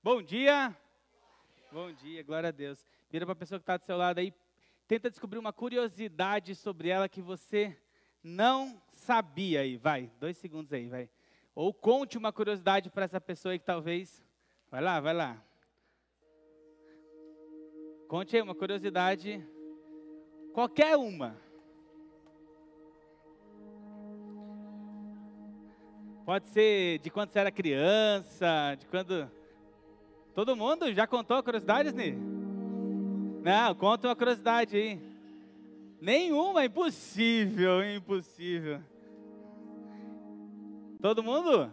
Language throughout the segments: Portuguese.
Bom dia. Bom dia, glória a Deus. Vira para a pessoa que está do seu lado aí, tenta descobrir uma curiosidade sobre ela que você não sabia aí. Vai, 2 segundos aí, vai. Ou conte uma curiosidade para essa pessoa aí que talvez... Vai lá, vai lá. Conte aí uma curiosidade, qualquer uma. Pode ser de quando você era criança, de quando... Todo mundo já contou a curiosidade, Sni? Não, conta uma curiosidade aí. Nenhuma, impossível, impossível. Todo mundo?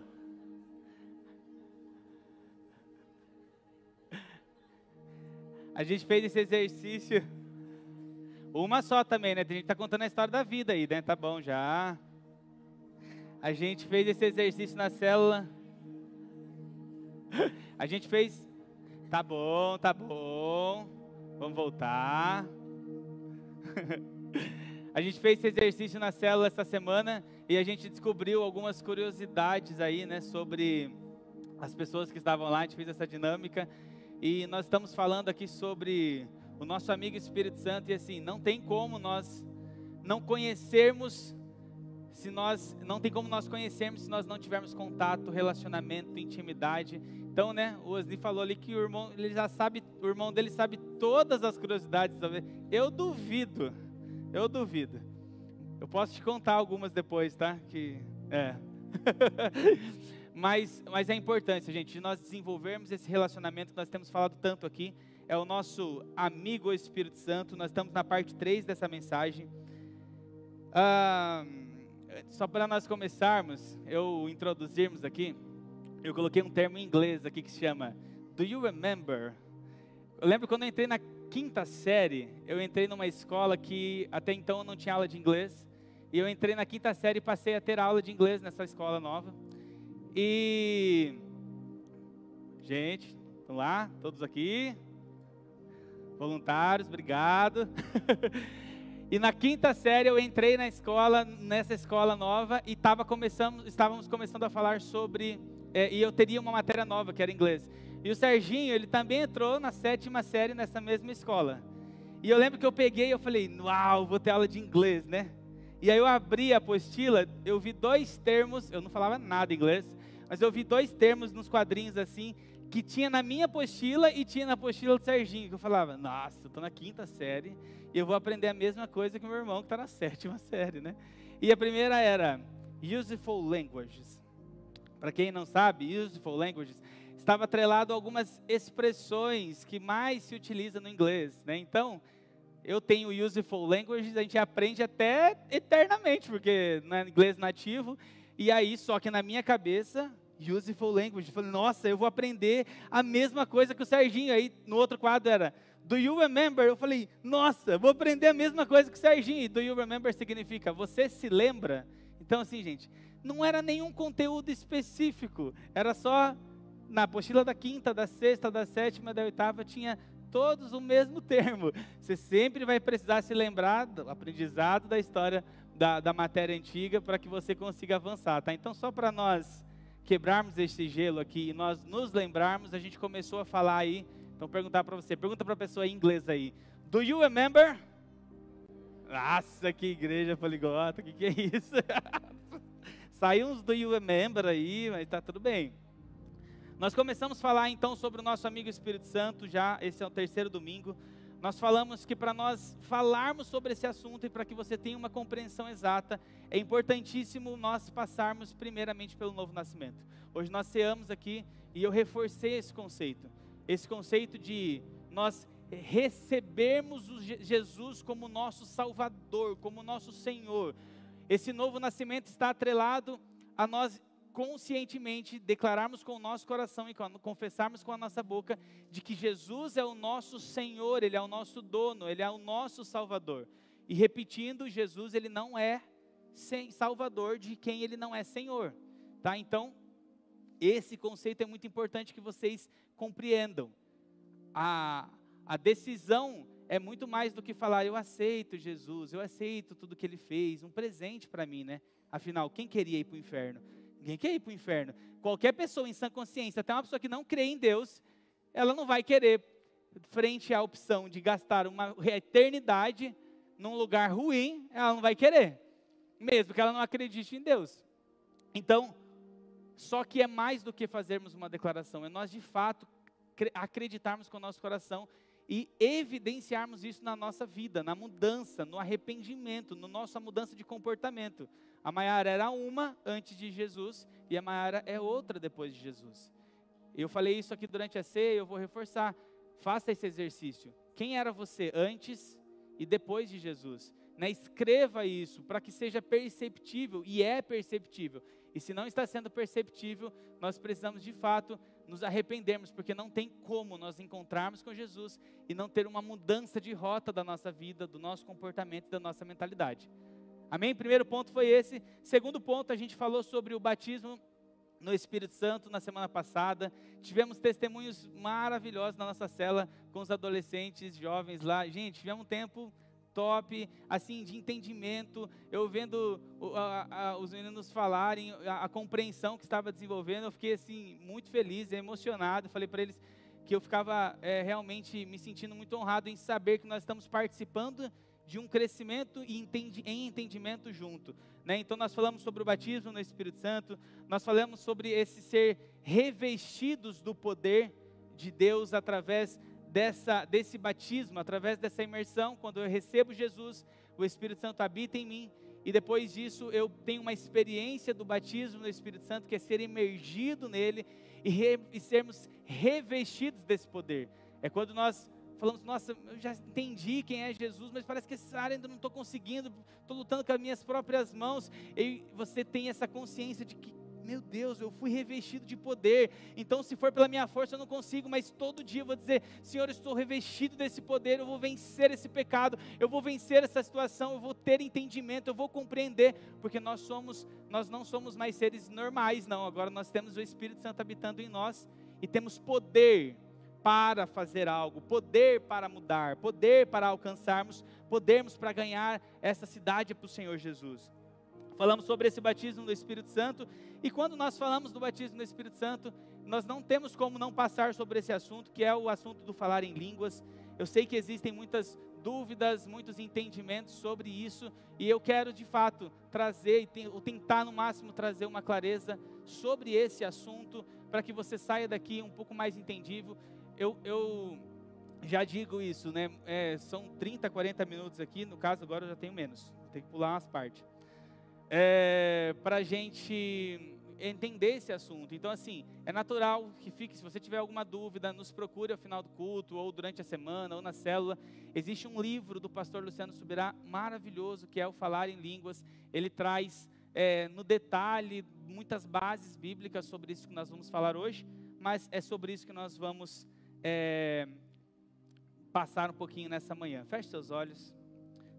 A gente fez esse exercício. Uma só também, né? Tem gente que tá contando a história da vida aí, né? Tá bom já. A gente fez esse exercício na célula. A gente fez... Tá bom, tá bom. Vamos voltar. A gente fez esse exercício na célula essa semana e a gente descobriu algumas curiosidades aí, né, sobre as pessoas que estavam lá. A gente fez essa dinâmica e nós estamos falando aqui sobre o nosso amigo Espírito Santo e assim, não tem como nós não conhecermos não tem como nós conhecermos se nós não tivermos contato, relacionamento, intimidade. Então, né, o Osni falou ali que o irmão dele sabe todas as curiosidades. Eu duvido. Eu posso te contar algumas depois, tá? Mas é importante, gente, de nós desenvolvermos esse relacionamento que nós temos falado tanto aqui. É o nosso amigo o Espírito Santo. Nós estamos na parte 3 dessa mensagem. Só para nós começarmos, introduzirmos aqui, eu coloquei um termo em inglês aqui que se chama Do you remember? Eu lembro quando eu entrei na 5ª série, eu entrei numa escola que até então eu não tinha aula de inglês, e eu entrei na 5ª série e passei a ter aula de inglês nessa escola nova. E, gente, estão lá, todos aqui, voluntários, obrigado. E na 5ª série eu entrei nessa escola nova e estávamos começando a falar sobre, e eu teria uma matéria nova que era inglês. E o Serginho, ele também entrou na 7ª série nessa mesma escola. E eu lembro que eu peguei e eu falei, uau, vou ter aula de inglês, né? E aí eu abri a apostila, eu vi 2 termos, eu não falava nada inglês, mas eu vi 2 termos nos quadrinhos assim, que tinha na minha apostila e tinha na apostila do Serginho, que eu falava, nossa, eu estou na 5ª série e eu vou aprender a mesma coisa que o meu irmão que está na 7ª série, né? E a primeira era Useful Languages. Para quem não sabe, Useful Languages estava atrelado a algumas expressões que mais se utiliza no inglês, né? Então, eu tenho Useful Languages, a gente aprende até eternamente, porque não é inglês nativo, e aí, só que na minha cabeça... Useful Language. Eu falei, nossa, eu vou aprender a mesma coisa que o Serginho. Aí no outro quadro era, Do you remember? Eu falei, nossa, vou aprender a mesma coisa que o Serginho. E Do you remember significa, você se lembra? Então assim, gente, não era nenhum conteúdo específico. Era só, na apostila da 5ª, da 6ª, da 7ª, da 8ª, tinha todos o mesmo termo. Você sempre vai precisar se lembrar do aprendizado da história da matéria antiga para que você consiga avançar, tá? Então só para nós... quebrarmos esse gelo aqui e nós nos lembrarmos, a gente começou a falar aí, então pergunta para a pessoa em inglês aí, Do you remember? Nossa, que igreja poliglota, que é isso? Saiu uns Do you remember aí, mas tá tudo bem. Nós começamos a falar então sobre o nosso amigo Espírito Santo, já esse é o 3º domingo. Nós falamos que para nós falarmos sobre esse assunto e para que você tenha uma compreensão exata, é importantíssimo nós passarmos primeiramente pelo novo nascimento. Hoje nós ceamos aqui e eu reforcei esse conceito de nós recebermos Jesus como nosso Salvador, como nosso Senhor. Esse novo nascimento está atrelado a nós conscientemente declararmos com o nosso coração e confessarmos com a nossa boca de que Jesus é o nosso Senhor, Ele é o nosso dono, Ele é o nosso Salvador. E repetindo, Jesus, Ele não é Salvador de quem Ele não é Senhor, tá? Então, esse conceito é muito importante que vocês compreendam. A decisão é muito mais do que falar, eu aceito Jesus, eu aceito tudo que Ele fez, um presente para mim, né? Afinal, quem queria ir para o inferno? Ninguém quer ir para o inferno. Qualquer pessoa em sã consciência, até uma pessoa que não crê em Deus, ela não vai querer, frente à opção de gastar uma eternidade num lugar ruim, ela não vai querer, mesmo que ela não acredite em Deus. Então, só que é mais do que fazermos uma declaração, é nós de fato acreditarmos com o nosso coração e evidenciarmos isso na nossa vida, na mudança, no arrependimento, na nossa mudança de comportamento. A Maiara era uma antes de Jesus e a Maiara é outra depois de Jesus. Eu falei isso aqui durante a ceia, eu vou reforçar. Faça esse exercício. Quem era você antes e depois de Jesus? Escreva isso para que seja perceptível, e é perceptível. E se não está sendo perceptível, nós precisamos de fato nos arrependermos, porque não tem como nós encontrarmos com Jesus e não ter uma mudança de rota da nossa vida, do nosso comportamento e da nossa mentalidade. Amém? Primeiro ponto foi esse. Segundo ponto, a gente falou sobre o batismo no Espírito Santo na semana passada. Tivemos testemunhos maravilhosos na nossa cela com os adolescentes, jovens lá. Gente, tivemos um tempo top, assim, de entendimento. Eu vendo os meninos falarem, a compreensão que estava desenvolvendo, eu fiquei assim, muito feliz, emocionado. Falei para eles que eu ficava realmente me sentindo muito honrado em saber que nós estamos participando de um crescimento e em entendimento junto. Então nós falamos sobre o batismo no Espírito Santo, nós falamos sobre esse ser revestidos do poder de Deus através desse batismo, através dessa imersão. Quando eu recebo Jesus, o Espírito Santo habita em mim, e depois disso eu tenho uma experiência do batismo no Espírito Santo, que é ser imergido nele e sermos revestidos desse poder. É quando nós falamos, nossa, eu já entendi quem é Jesus, mas parece que essa área ainda não estou conseguindo, estou lutando com as minhas próprias mãos. E você tem essa consciência de que, meu Deus, eu fui revestido de poder, então se for pela minha força eu não consigo, mas todo dia eu vou dizer, Senhor, eu estou revestido desse poder, eu vou vencer esse pecado, eu vou vencer essa situação, eu vou ter entendimento, eu vou compreender, porque nós não somos mais seres normais, não. Agora nós temos o Espírito Santo habitando em nós, e temos poder para fazer algo, poder para mudar, poder para alcançarmos, podermos para ganhar essa cidade para o Senhor Jesus. Falamos sobre esse batismo do Espírito Santo, e quando nós falamos do batismo do Espírito Santo, nós não temos como não passar sobre esse assunto, que é o assunto do falar em línguas. Eu sei que existem muitas dúvidas, muitos entendimentos sobre isso, e eu quero de fato trazer, ou tentar no máximo trazer uma clareza sobre esse assunto, para que você saia daqui um pouco mais entendível. Eu já digo isso, são 30, 40 minutos aqui, no caso agora eu já tenho menos, vou ter que pular umas partes. Para a gente entender esse assunto. Então assim, é natural que fique, se você tiver alguma dúvida, nos procure ao final do culto, ou durante a semana, ou na célula. Existe um livro do pastor Luciano Subirá, maravilhoso, que é o Falar em Línguas. Ele traz no detalhe muitas bases bíblicas sobre isso que nós vamos falar hoje, mas é sobre isso que nós vamos passar um pouquinho nessa manhã. Feche seus olhos.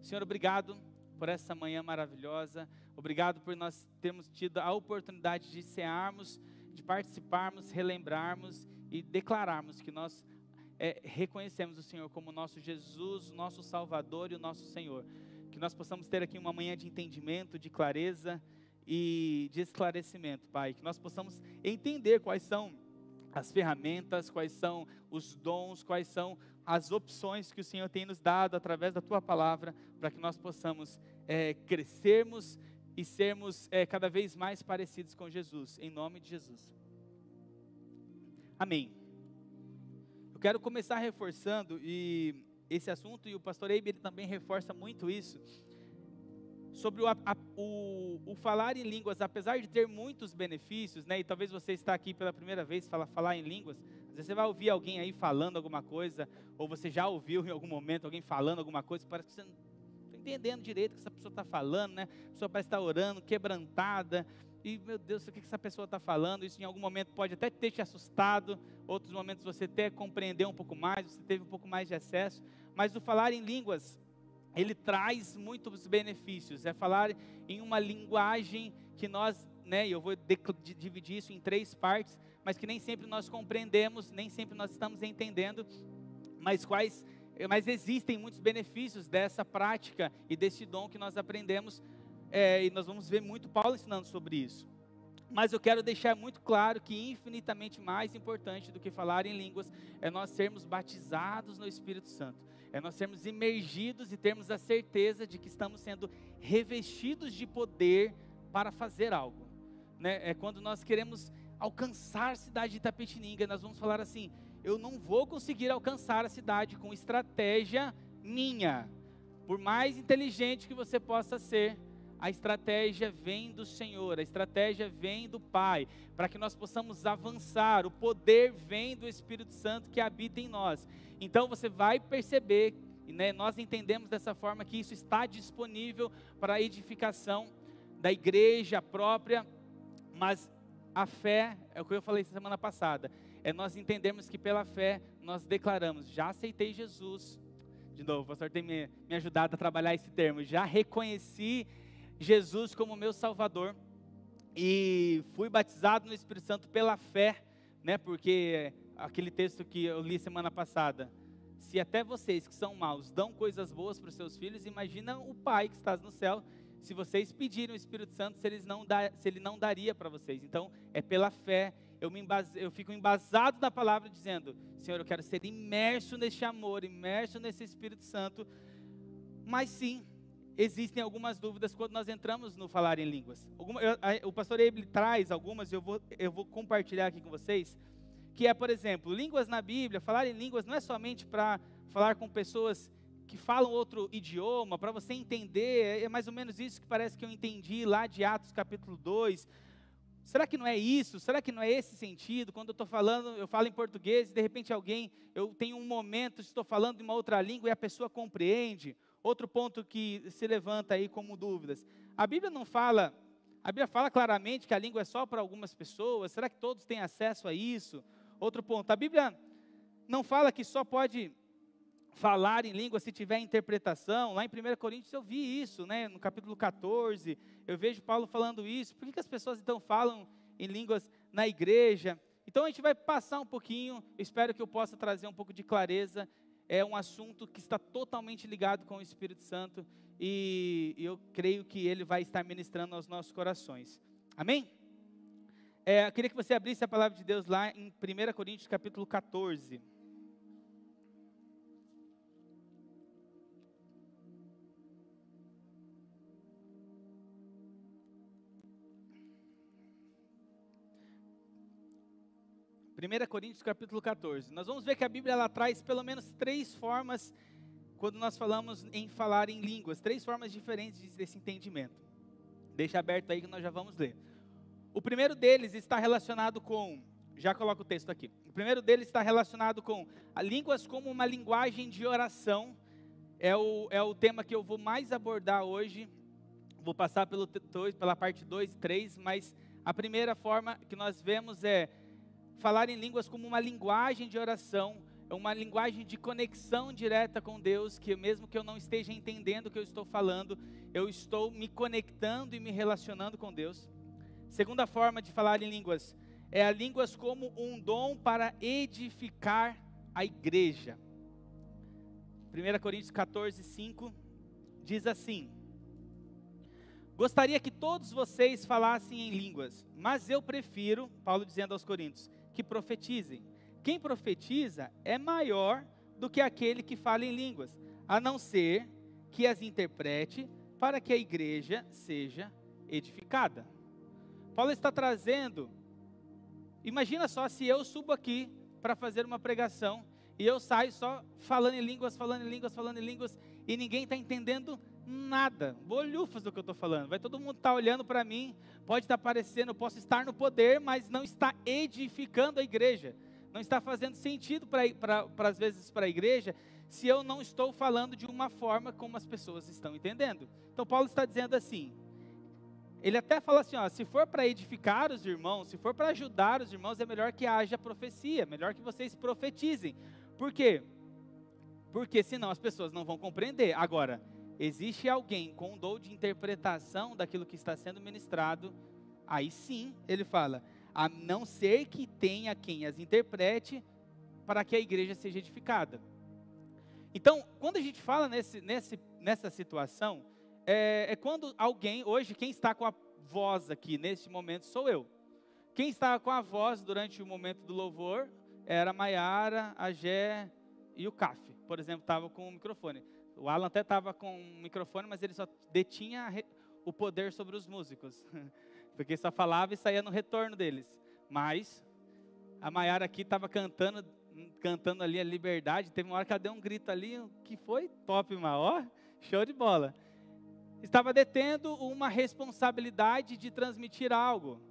Senhor, obrigado por essa manhã maravilhosa, obrigado por nós termos tido a oportunidade de cearmos, de participarmos, relembrarmos e declararmos que nós reconhecemos o Senhor como nosso Jesus, nosso Salvador e o nosso Senhor. Que nós possamos ter aqui uma manhã de entendimento, de clareza e de esclarecimento, Pai. Que nós possamos entender quais são as ferramentas, quais são os dons, quais são as opções que o Senhor tem nos dado através da Tua Palavra, para que nós possamos crescermos e sermos cada vez mais parecidos com Jesus, em nome de Jesus. Amém. Eu quero começar reforçando esse assunto, e o pastor Eibe também reforça muito isso, sobre o falar em línguas. Apesar de ter muitos benefícios, e talvez você está aqui pela primeira vez falar em línguas, às vezes você vai ouvir alguém aí falando alguma coisa, ou você já ouviu em algum momento alguém falando alguma coisa, parece que você não está entendendo direito o que essa pessoa está falando, A pessoa parece estar orando, quebrantada, e meu Deus, o que essa pessoa está falando? Isso em algum momento pode até ter te assustado, outros momentos você até compreendeu um pouco mais, você teve um pouco mais de acesso, mas o falar em línguas, ele traz muitos benefícios. É falar em uma linguagem que nós, eu vou dividir isso em 3 partes, mas que nem sempre nós compreendemos, nem sempre nós estamos entendendo, mas existem muitos benefícios dessa prática e desse dom que nós aprendemos, e nós vamos ver muito Paulo ensinando sobre isso. Mas eu quero deixar muito claro que infinitamente mais importante do que falar em línguas é nós sermos batizados no Espírito Santo. É nós sermos imergidos e termos a certeza de que estamos sendo revestidos de poder para fazer algo. Né? É quando nós queremos alcançar a cidade de Itapetininga, nós vamos falar assim: eu não vou conseguir alcançar a cidade com estratégia minha. Por mais inteligente que você possa ser, a estratégia vem do Senhor, a estratégia vem do Pai, para que nós possamos avançar. O poder vem do Espírito Santo que habita em nós. Então você vai perceber, né, nós entendemos dessa forma que isso está disponível para a edificação da igreja própria, mas a fé, é o que eu falei semana passada, é nós entendermos que pela fé nós declaramos: já aceitei Jesus. De novo, o pastor tem me ajudado a trabalhar esse termo: já reconheci Jesus como meu Salvador e fui batizado no Espírito Santo pela fé, né? Porque aquele texto que eu li semana passada: se até vocês que são maus dão coisas boas para os seus filhos, imagina o Pai que está no céu, se vocês pedirem o Espírito Santo, se Ele não daria para vocês. Então é pela fé. Eu fico embasado na palavra dizendo: Senhor, eu quero ser imerso neste amor, imerso nesse Espírito Santo. Mas sim, existem algumas dúvidas quando nós entramos no falar em línguas. O pastor Eible traz algumas, eu vou compartilhar aqui com vocês, que é, por exemplo, línguas na Bíblia. Falar em línguas não é somente para falar com pessoas que falam outro idioma, para você entender. É mais ou menos isso que parece que eu entendi lá de Atos capítulo 2. Será que não é isso? Será que não é esse sentido? Quando eu estou falando, eu falo em português e de repente eu tenho um momento, estou falando em uma outra língua e a pessoa compreende. Outro ponto que se levanta aí como dúvidas: a Bíblia fala claramente que a língua é só para algumas pessoas. Será que todos têm acesso a isso? Outro ponto: a Bíblia não fala que só pode falar em língua se tiver interpretação. Lá em 1 Coríntios eu vi isso, né? No capítulo 14, eu vejo Paulo falando isso. Por que as pessoas então falam em línguas na igreja? Então a gente vai passar um pouquinho, espero que eu possa trazer um pouco de clareza. É um assunto que está totalmente ligado com o Espírito Santo e eu creio que Ele vai estar ministrando aos nossos corações. Amém? Eu queria que você abrisse a palavra de Deus lá em 1 Coríntios capítulo 14. Primeira Coríntios capítulo 14. Nós vamos ver que a Bíblia ela traz pelo menos 3 formas, quando nós falamos em falar em línguas, 3 formas diferentes desse entendimento. Deixa aberto aí que nós já vamos ler. O primeiro deles está relacionado com, já coloco o texto aqui. O primeiro deles está relacionado com línguas como uma linguagem de oração. É o tema que eu vou mais abordar hoje. Vou passar pela parte 2 e 3, mas a primeira forma que nós vemos é falar em línguas como uma linguagem de oração, é uma linguagem de conexão direta com Deus, que mesmo que eu não esteja entendendo o que eu estou falando, eu estou me conectando e me relacionando com Deus. Segunda forma de falar em línguas é a línguas como um dom para edificar a igreja. 1 Coríntios 14, 5 diz assim: gostaria que todos vocês falassem em línguas, mas eu prefiro, Paulo dizendo aos Coríntios, que profetizem. Quem profetiza é maior do que aquele que fala em línguas, a não ser que as interprete para que a igreja seja edificada. Paulo está trazendo, imagina só se eu subo aqui para fazer uma pregação e eu saio só falando em línguas, e ninguém está entendendo nada, bolhufas do que eu estou falando. Vai todo mundo estar olhando para mim, pode estar parecendo, eu posso estar no poder, mas não está edificando a igreja, não está fazendo sentido às vezes para a igreja, se eu não estou falando de uma forma como as pessoas estão entendendo. Então Paulo está dizendo assim, ele até fala assim, se for para edificar os irmãos, se for para ajudar os irmãos, é melhor que haja profecia, melhor que vocês profetizem. Por quê? Porque senão as pessoas não vão compreender. Agora, existe alguém com um dom de interpretação daquilo que está sendo ministrado, aí sim, ele fala, a não ser que tenha quem as interprete para que a igreja seja edificada. Então, quando a gente fala nessa situação, é quando alguém, hoje quem está com a voz aqui neste momento sou eu. Quem estava com a voz durante o momento do louvor era a Maiara, a Gé e o Caf, por exemplo, estava com o microfone. O Alan até estava com o microfone, mas ele só detinha o poder sobre os músicos, porque só falava e saía no retorno deles. Mas a Maiara aqui estava cantando ali a liberdade. Teve uma hora que ela deu um grito ali, que foi top, ó, show de bola. Estava detendo uma responsabilidade de transmitir algo.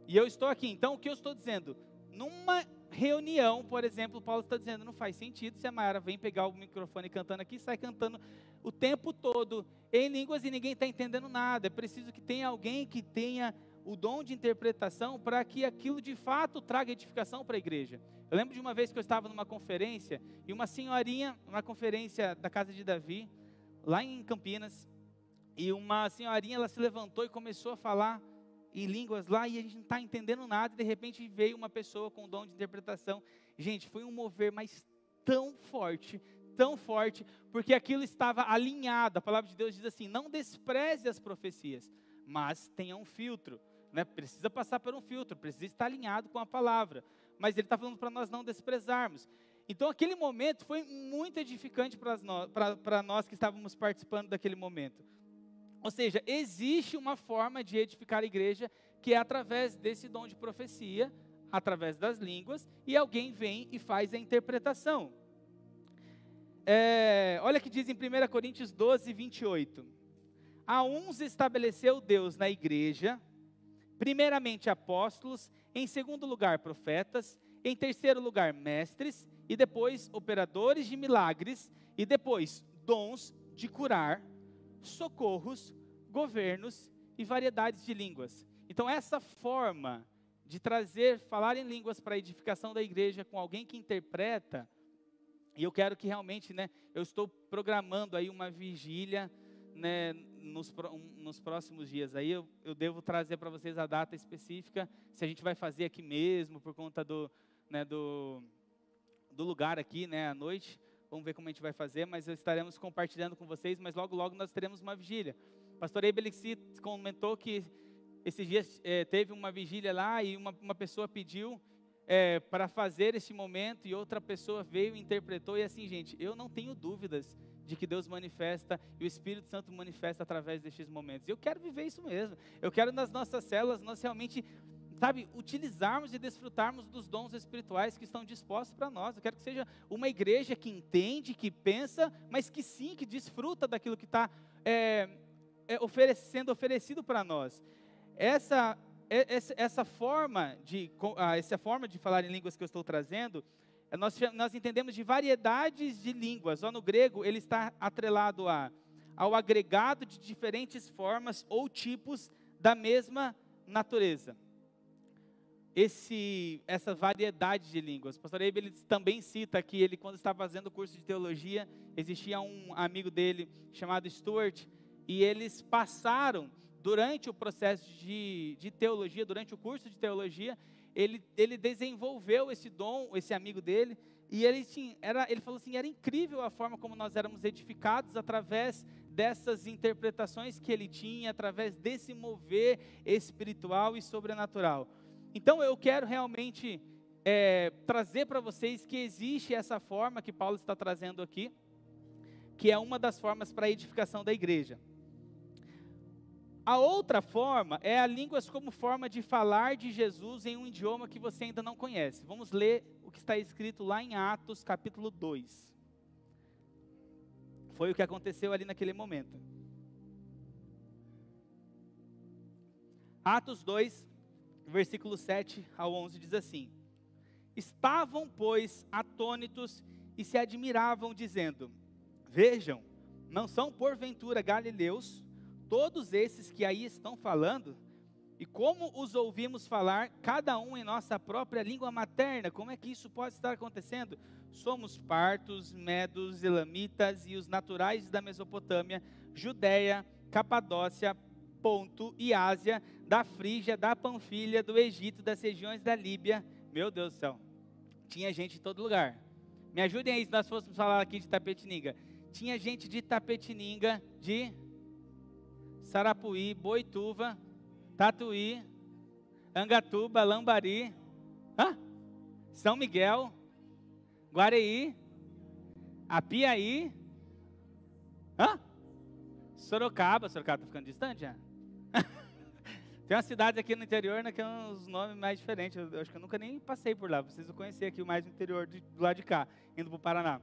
E eu estou aqui. Então, o que eu estou dizendo? Numa reunião, por exemplo, Paulo está dizendo, não faz sentido se a Maiara vem pegar o microfone cantando aqui, sai cantando o tempo todo em línguas e ninguém está entendendo nada. É preciso que tenha alguém que tenha o dom de interpretação para que aquilo de fato traga edificação para a igreja. Eu lembro de uma vez que eu estava numa conferência, e uma senhorinha, uma conferência da Casa de Davi, lá em Campinas, e uma senhorinha, ela se levantou e começou a falar em línguas lá, e a gente não está entendendo nada, e de repente veio uma pessoa com dom de interpretação. Gente, foi um mover, mas tão forte, porque aquilo estava alinhado. A palavra de Deus diz assim, não despreze as profecias, mas tenha um filtro, né? Precisa passar por um filtro, precisa estar alinhado com a palavra, mas ele está falando para nós não desprezarmos. Então aquele momento foi muito edificante para nós que estávamos participando daquele momento. Ou seja, existe uma forma de edificar a igreja que é através desse dom de profecia, através das línguas, e alguém vem e faz a interpretação. Olha que diz em 1 Coríntios 12, 28. A uns estabeleceu Deus na igreja, primeiramente apóstolos, em segundo lugar profetas, em terceiro lugar mestres, e depois operadores de milagres, e depois dons de curar, socorros, governos e variedades de línguas. Então essa forma de falar em línguas para a edificação da igreja com alguém que interpreta, e eu quero que realmente, né, eu estou programando aí uma vigília, né, nos próximos dias. Aí eu devo trazer para vocês a data específica, se a gente vai fazer aqui mesmo, por conta do lugar aqui, né, à noite. Vamos ver como a gente vai fazer, mas estaremos compartilhando com vocês, mas logo, logo nós teremos uma vigília. O pastor Ebelixi comentou que esses dias teve uma vigília lá e uma pessoa pediu para fazer este momento e outra pessoa veio e interpretou. E assim, gente, eu não tenho dúvidas de que Deus manifesta e o Espírito Santo manifesta através destes momentos. Eu quero viver isso mesmo. Eu quero nas nossas células nós realmente, utilizarmos e desfrutarmos dos dons espirituais que estão dispostos para nós. Eu quero que seja uma igreja que entende, que pensa, mas que sim, que desfruta daquilo que está sendo oferecido para nós. Essa forma de falar em línguas que eu estou trazendo, nós entendemos de variedades de línguas. No grego, ele está atrelado ao agregado de diferentes formas ou tipos da mesma natureza. Essa variedade de línguas. O pastor Eibe, ele também cita que ele, quando estava fazendo o curso de teologia, existia um amigo dele chamado Stuart, e eles passaram, durante o processo de teologia, durante o curso de teologia, ele desenvolveu esse dom, esse amigo dele, e ele falou assim, era incrível a forma como nós éramos edificados através dessas interpretações que ele tinha, através desse mover espiritual e sobrenatural. Então eu quero realmente trazer para vocês que existe essa forma que Paulo está trazendo aqui, que é uma das formas para a edificação da igreja. A outra forma é a línguas como forma de falar de Jesus em um idioma que você ainda não conhece. Vamos ler o que está escrito lá em Atos capítulo 2. Foi o que aconteceu ali naquele momento. Atos 2, versículo 7 ao 11 diz assim: Estavam, pois, atônitos e se admiravam, dizendo: Vejam, não são porventura galileus todos esses que aí estão falando? E como os ouvimos falar, cada um em nossa própria língua materna? Como é que isso pode estar acontecendo? Somos partos, medos, elamitas e os naturais da Mesopotâmia, Judéia, Capadócia, Ponto e Ásia, da Frígia, da Panfilha, do Egito, das regiões da Líbia. Meu Deus do céu, tinha gente em todo lugar. Me ajudem aí se nós fôssemos falar aqui de Tapetininga. Tinha gente de Tapetininga, de Sarapuí, Boituva, Tatuí, Angatuba, Lambari, São Miguel, Guareí, Apiaí, Sorocaba está ficando distante já. Tem uma cidade aqui no interior, né, que tem uns nomes mais diferentes, eu acho que eu nunca nem passei por lá, preciso conhecer aqui o mais interior do lado de cá, indo para o Paraná.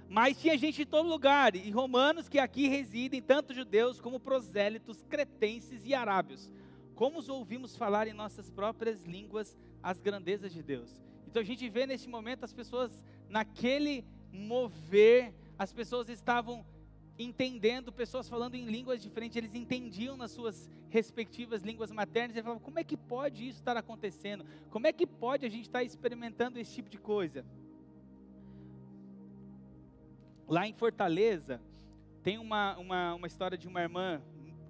Mas tinha gente de todo lugar, e romanos que aqui residem, tanto judeus como prosélitos, cretenses e arábios. Como os ouvimos falar em nossas próprias línguas as grandezas de Deus. Então a gente vê nesse momento as pessoas, naquele mover, as pessoas estavam entendendo, pessoas falando em línguas diferentes, eles entendiam nas suas respectivas línguas maternas, e falavam, como é que pode isso estar acontecendo? Como é que pode a gente estar experimentando esse tipo de coisa? Lá em Fortaleza, tem uma história de uma irmã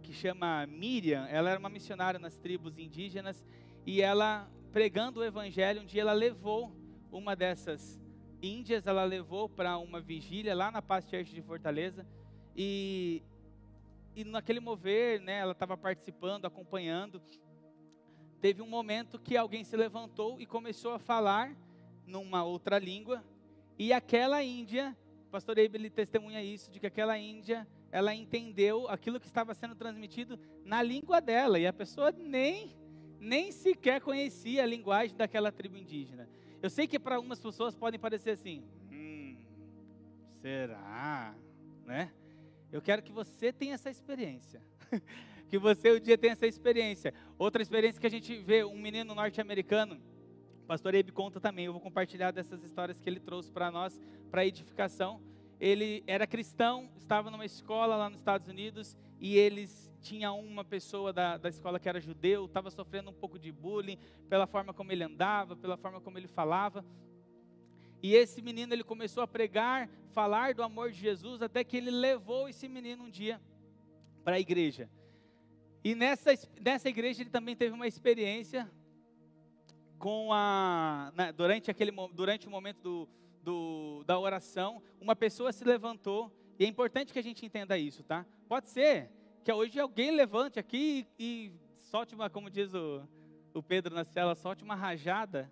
que chama Miriam. Ela era uma missionária nas tribos indígenas, e ela, pregando o evangelho, um dia ela levou uma dessas índias, ela levou para uma vigília lá na Paz Church de Fortaleza, e naquele mover, né, ela estava participando, acompanhando. Teve um momento que alguém se levantou e começou a falar numa outra língua, e aquela índia, o pastor Eibe, ele testemunha isso, de que aquela índia, ela entendeu aquilo que estava sendo transmitido na língua dela, e a pessoa nem sequer conhecia a linguagem daquela tribo indígena. Eu sei que para algumas pessoas podem parecer assim, será? Né? Eu quero que você tenha essa experiência, que você um dia tenha essa experiência. Outra experiência que a gente vê, um menino norte-americano, o pastor Eibe conta também, eu vou compartilhar dessas histórias que ele trouxe para nós, para edificação. Ele era cristão, estava numa escola lá nos Estados Unidos, e tinha uma pessoa da escola que era judeu, estava sofrendo um pouco de bullying, pela forma como ele andava, pela forma como ele falava. E esse menino, ele começou a pregar, falar do amor de Jesus, até que ele levou esse menino um dia para a igreja. E nessa igreja ele também teve uma experiência durante o momento da oração, uma pessoa se levantou, e é importante que a gente entenda isso, tá? Pode ser que hoje alguém levante aqui e solte como diz o Pedro na cela, solte uma rajada.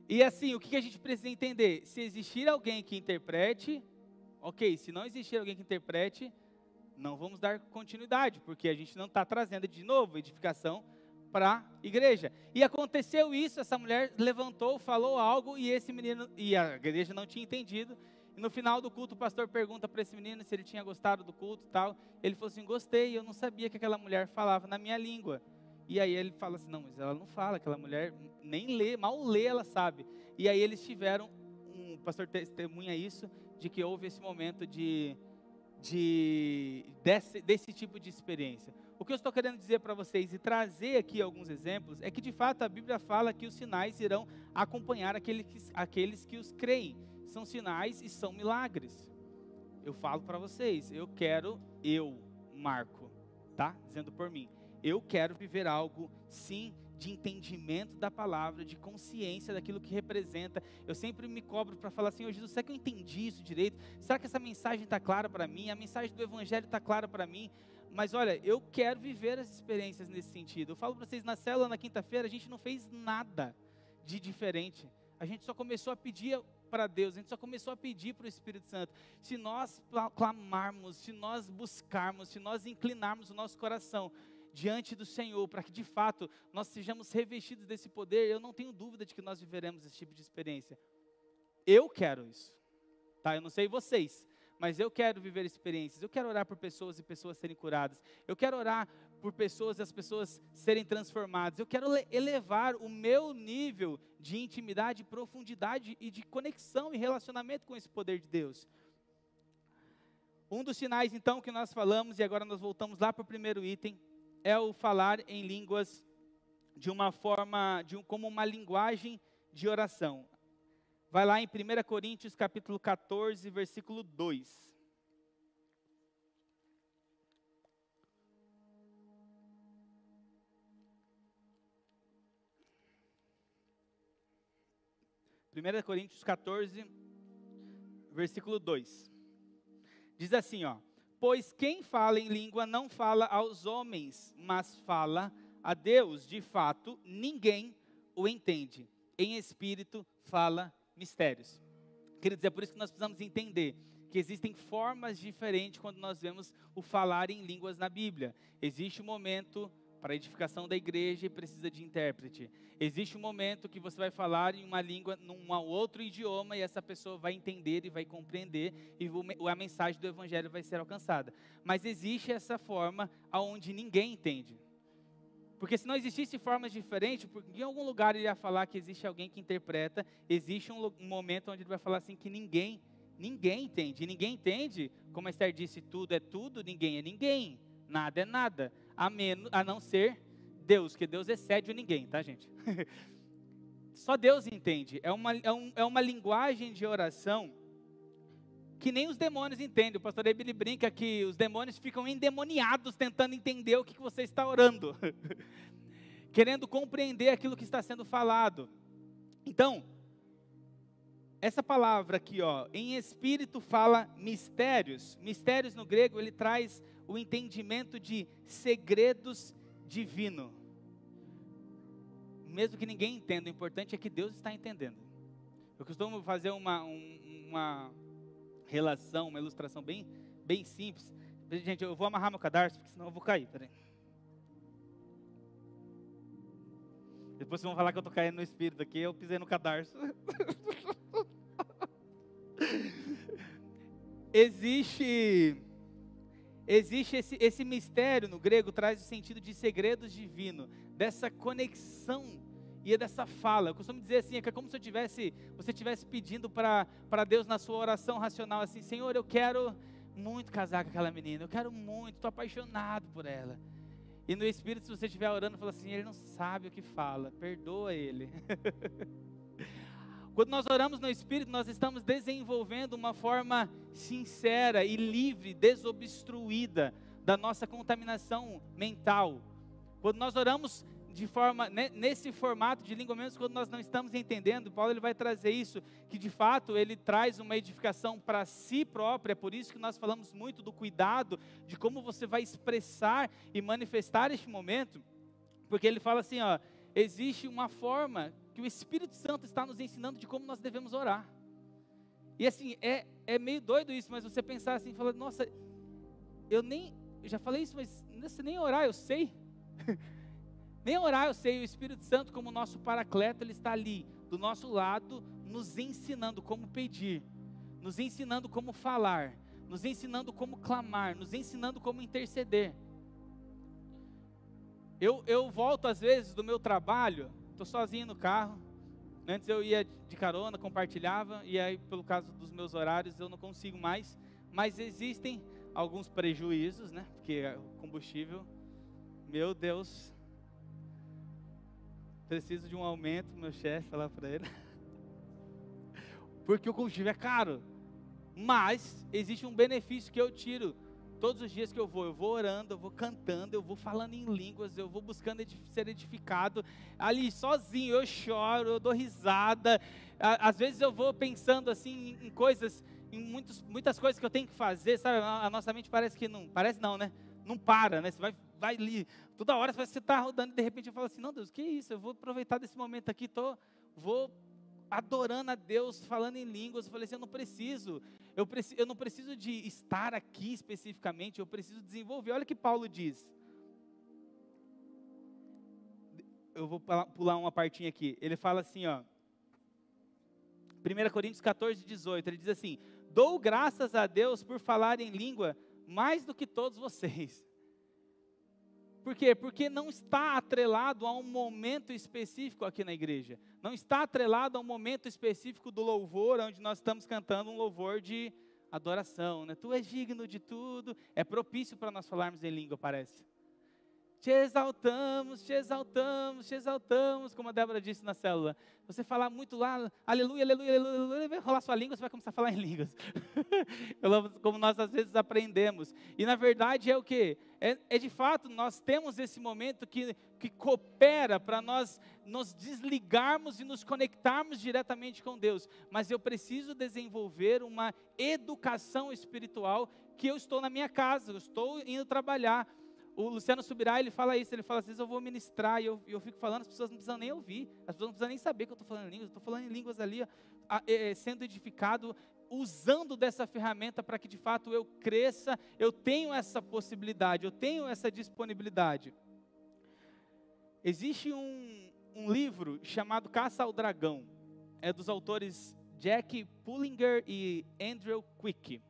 E assim, o que a gente precisa entender? Se existir alguém que interprete, ok. Se não existir alguém que interprete, não vamos dar continuidade, porque a gente não está trazendo de novo edificação para a igreja. E aconteceu isso, essa mulher levantou, falou algo, e esse menino, e a igreja não tinha entendido, e no final do culto o pastor pergunta para esse menino se ele tinha gostado do culto e tal. Ele falou assim, gostei, eu não sabia que aquela mulher falava na minha língua. E aí ele fala assim, não, mas ela não fala, aquela mulher nem lê, mal lê ela sabe. E aí eles tiveram, o pastor testemunha isso, de que houve esse momento desse tipo de experiência. O que eu estou querendo dizer para vocês e trazer aqui alguns exemplos, é que de fato a Bíblia fala que os sinais irão acompanhar aqueles que os creem. São sinais e são milagres. Eu falo para vocês, Marco, tá? Dizendo por mim, eu quero viver algo, sim, de entendimento da palavra, de consciência daquilo que representa. Eu sempre me cobro para falar assim, Jesus, será que eu entendi isso direito? Será que essa mensagem está clara para mim? A mensagem do Evangelho está clara para mim? Mas olha, eu quero viver as experiências nesse sentido. Eu falo para vocês, na célula, na quinta-feira, a gente não fez nada de diferente. A gente só começou a pedir para Deus, a gente só começou a pedir para o Espírito Santo. Se nós clamarmos, se nós buscarmos, se nós inclinarmos o nosso coração diante do Senhor, para que de fato nós sejamos revestidos desse poder, eu não tenho dúvida de que nós viveremos esse tipo de experiência. Eu quero isso, tá? Eu não sei vocês, mas eu quero viver experiências. Eu quero orar por pessoas e pessoas serem curadas. Eu quero orar por pessoas e as pessoas serem transformadas. Eu quero elevar o meu nível de intimidade, profundidade e de conexão e relacionamento com esse poder de Deus. Um dos sinais então que nós falamos, e agora nós voltamos lá para o primeiro item, é o falar em línguas de uma forma, como uma linguagem de oração. Vai lá em 1 Coríntios capítulo 14, versículo 2. Primeira Coríntios 14, versículo 2. Diz assim, ó: pois quem fala em língua não fala aos homens, mas fala a Deus, de fato, ninguém o entende. Em espírito fala mistérios. Queridos, é por isso que nós precisamos entender que existem formas diferentes quando nós vemos o falar em línguas na Bíblia. Existe um momento para a edificação da igreja e precisa de intérprete. Existe um momento que você vai falar em uma língua, num outro idioma, e essa pessoa vai entender e vai compreender, e a mensagem do evangelho vai ser alcançada. Mas existe essa forma onde ninguém entende. Porque se não existisse formas diferentes, porque em algum lugar ele ia falar que existe alguém que interpreta, existe um momento onde ele vai falar assim que ninguém entende. E ninguém entende, como a Esther disse, tudo é tudo, ninguém é ninguém, nada é nada, a não ser Deus, que Deus excede o ninguém, tá, gente? Só Deus entende. É uma linguagem de oração que nem os demônios entendem. O pastor Ebele brinca que os demônios ficam endemoniados tentando entender o que você está orando, querendo compreender aquilo que está sendo falado. Então, essa palavra aqui, ó, em espírito fala mistérios. Mistérios no grego, ele traz o entendimento de segredos divinos. Mesmo que ninguém entenda, o importante é que Deus está entendendo. Eu costumo fazer uma relação, uma ilustração bem simples. Gente, eu vou amarrar meu cadarço, porque senão eu vou cair, peraí. Depois vocês vão falar que eu estou caindo no espírito aqui, eu pisei no cadarço. Existe esse mistério no grego, traz o sentido de segredos divinos, dessa conexão e dessa fala. Eu costumo dizer assim, é como se você estivesse pedindo para Deus na sua oração racional, assim, Senhor, eu quero muito casar com aquela menina, eu quero muito, estou apaixonado por ela. E no Espírito, se você estiver orando, fala assim, ele não sabe o que fala, perdoa ele. Quando nós oramos no Espírito, nós estamos desenvolvendo uma forma sincera e livre, desobstruída da nossa contaminação mental. Quando nós oramos de forma, nesse formato de língua, mesmo quando nós não estamos entendendo, Paulo ele vai trazer isso, que de fato ele traz uma edificação para si própria. É por isso que nós falamos muito do cuidado, de como você vai expressar e manifestar este momento, porque ele fala assim, ó, existe uma forma que o Espírito Santo está nos ensinando de como nós devemos orar. E assim, é meio doido isso, mas você pensar assim, falar, nossa, eu já falei isso, mas nem orar eu sei. Nem orar eu sei. O Espírito Santo, como nosso paracleto, ele está ali, do nosso lado, nos ensinando como pedir, nos ensinando como falar, nos ensinando como clamar, nos ensinando como interceder. Eu volto às vezes do meu trabalho, estou sozinho no carro. Antes eu ia de carona, compartilhava, e aí pelo caso dos meus horários eu não consigo mais. Mas existem alguns prejuízos, né? Porque o combustível, meu Deus, preciso de um aumento, meu chefe falar para ele. Porque o combustível é caro. Mas existe um benefício que eu tiro todos os dias que eu vou orando, eu vou cantando, eu vou falando em línguas, eu vou buscando ser edificado, ali sozinho eu choro, eu dou risada, às vezes eu vou pensando assim em coisas, em muitas coisas que eu tenho que fazer, sabe, a nossa mente parece não, né, não para, né, você vai ali, toda hora você está rodando e de repente eu falo assim, não Deus, que isso, eu vou aproveitar desse momento aqui, vou adorando a Deus, falando em línguas. Eu falei assim, eu não preciso de estar aqui especificamente, eu preciso desenvolver. Olha o que Paulo diz. Eu vou pular uma partinha aqui. Ele fala assim, ó, 1 Coríntios 14, 18, ele diz assim, dou graças a Deus por falar em língua mais do que todos vocês. Por quê? Porque não está atrelado a um momento específico aqui na igreja. Não está atrelado a um momento específico do louvor, onde nós estamos cantando um louvor de adoração, né? Tu és digno de tudo. É propício para nós falarmos em língua, parece. Te exaltamos, te exaltamos, te exaltamos, como a Débora disse na célula. Você falar muito lá, aleluia, aleluia, aleluia, vai rolar sua língua, você vai começar a falar em línguas. Como nós às vezes aprendemos. E na verdade é o quê? É de fato, nós temos esse momento que coopera para nós nos desligarmos e nos conectarmos diretamente com Deus. Mas eu preciso desenvolver uma educação espiritual que eu estou na minha casa, eu estou indo trabalhar. O Luciano Subirá, ele fala isso, ele fala, às vezes eu vou ministrar e eu fico falando, as pessoas não precisam nem ouvir, as pessoas não precisam nem saber que eu estou falando em línguas, eu estou falando em línguas ali, sendo edificado, usando dessa ferramenta para que de fato eu cresça, eu tenho essa possibilidade, eu tenho essa disponibilidade. Existe um livro chamado Caça ao Dragão, é dos autores Jack Pullinger e Andrew Quick.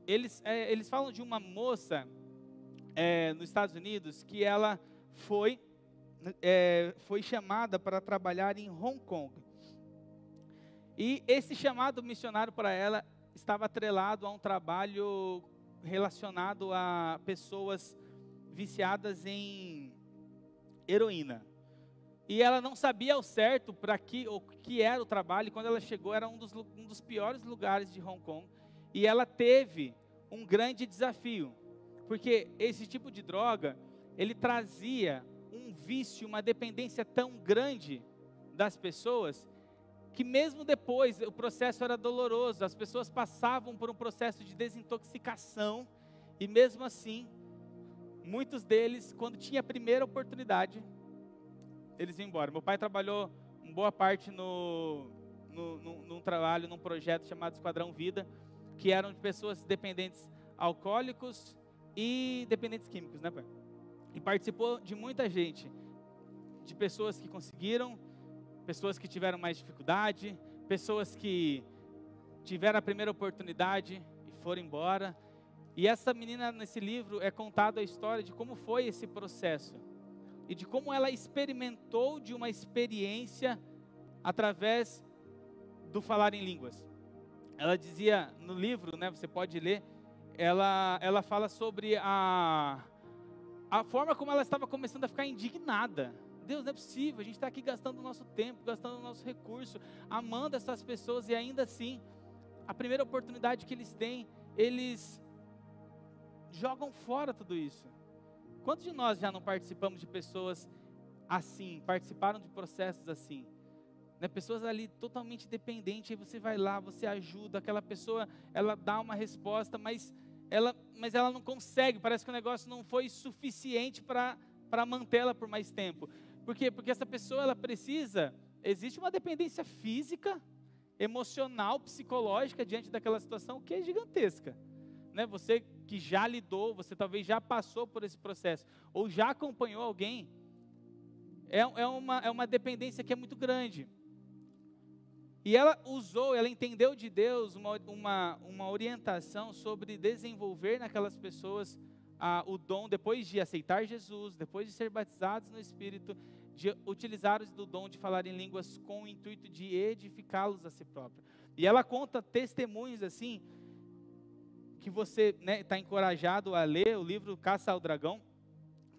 Eles falam de uma moça nos Estados Unidos que ela foi chamada para trabalhar em Hong Kong. E esse chamado missionário para ela estava atrelado a um trabalho relacionado a pessoas viciadas em heroína. E ela não sabia ao certo o que era o trabalho, e quando ela chegou era um dos piores lugares de Hong Kong. E ela teve um grande desafio, porque esse tipo de droga, ele trazia um vício, uma dependência tão grande das pessoas, que mesmo depois o processo era doloroso, as pessoas passavam por um processo de desintoxicação, e mesmo assim, muitos deles, quando tinha a primeira oportunidade, eles iam embora. Meu pai trabalhou uma boa parte num trabalho, num projeto chamado Esquadrão Vida, que eram de pessoas dependentes alcoólicos e dependentes químicos, né, pai? E participou de muita gente, de pessoas que conseguiram, pessoas que tiveram mais dificuldade, pessoas que tiveram a primeira oportunidade e foram embora. E essa menina, nesse livro, é contada a história de como foi esse processo e de como ela experimentou de uma experiência através do falar em línguas. Ela dizia no livro, né, você pode ler, ela fala sobre a forma como ela estava começando a ficar indignada. Deus, não é possível, a gente está aqui gastando o nosso tempo, gastando o nosso recurso, amando essas pessoas, e ainda assim, a primeira oportunidade que eles têm, eles jogam fora tudo isso. Quantos de nós já não participamos de pessoas assim, participaram de processos assim? Né, pessoas ali totalmente dependentes, aí você vai lá, você ajuda, aquela pessoa, ela dá uma resposta, mas ela não consegue, parece que o negócio não foi suficiente para mantê-la por mais tempo. Por quê? Porque essa pessoa, ela precisa, existe uma dependência física, emocional, psicológica diante daquela situação que é gigantesca. Né? Você que já lidou, você talvez já passou por esse processo, ou já acompanhou alguém, é uma dependência que é muito grande. E ela entendeu de Deus uma orientação sobre desenvolver naquelas pessoas o dom, depois de aceitar Jesus, depois de ser batizados no Espírito, de utilizar o dom de falar em línguas com o intuito de edificá-los a si próprio. E ela conta testemunhos assim, que você está encorajado a ler o livro Caça ao Dragão,